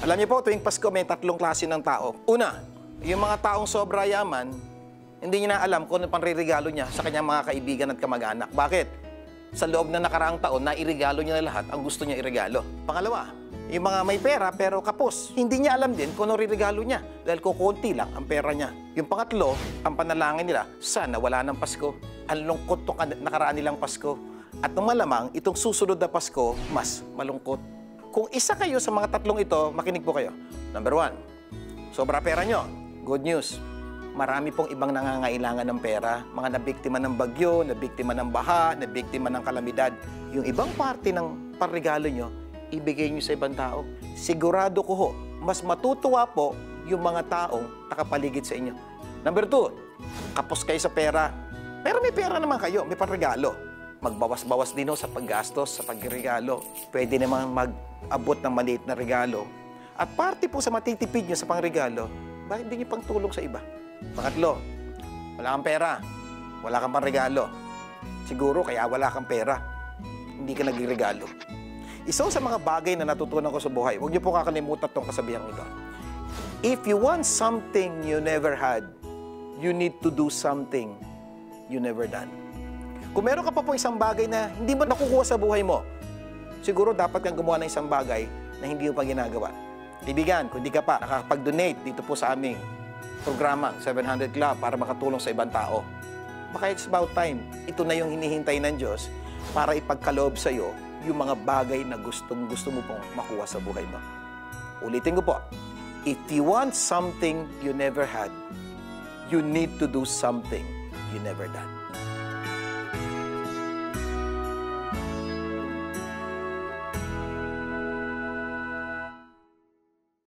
Alam niyo po, tuwing Pasko may tatlong klase ng tao. Una, yung mga taong sobra yaman, hindi niya na alam kung ano pang ririgalo niya sa kanyang mga kaibigan at kamag-anak. Bakit? Sa loob ng nakaraang taon, nairigalo niya na lahat ang gusto niya irigalo. Pangalawa, yung mga may pera pero kapos, hindi niya alam din kung ano ririgalo niya dahil kukunti lang ang pera niya. Yung pangatlo, ang panalangin nila, sana wala ng Pasko. Ang lungkot tong nakaraan nilang Pasko. At nung malamang, itong susunod na Pasko, mas malungkot. Kung isa kayo sa mga tatlong ito, makinig po kayo. Number 1, sobra pera nyo. Good news. Marami pong ibang nangangailangan ng pera. Mga nabiktima ng bagyo, nabiktima ng baha, nabiktima ng kalamidad. Yung ibang parte ng parregalo nyo, ibigay nyo sa ibang tao. Sigurado ko ho, mas matutuwa po yung mga taong nakapaligid sa inyo. Number 2, kapos kayo sa pera. Pero may pera naman kayo, may parregalo. Magbawas-bawas din ho sa paggastos, sa pagregalo. Pwede naman mag-abot ng maliit na regalo. At parte po sa matitipid nyo sa pangregalo, bakit hindi nyo pang tulong sa iba? Pangatlo, wala kang pera, wala kang panregalo. Siguro kaya wala kang pera, hindi ka nagregalo. Isa sa mga bagay na natutunan ko sa buhay, huwag niyo po kakalimutan itong kasabihang ito. If you want something you never had, you need to do something you never done. Kung meron ka pa po isang bagay na hindi mo nakukuha sa buhay mo, siguro dapat kang gumawa ng isang bagay na hindi mo pa ginagawa. Ibigan, kung di ka pa nakakapag-donate dito po sa aming programa, 700 Club, para makatulong sa ibang tao. Baka it's about time. Ito na yung hinihintay ng Diyos para ipagkaloob sa iyo yung mga bagay na gusto mo pong makuha sa buhay mo. Ulitin ko po, if you want something you never had, you need to do something you never done.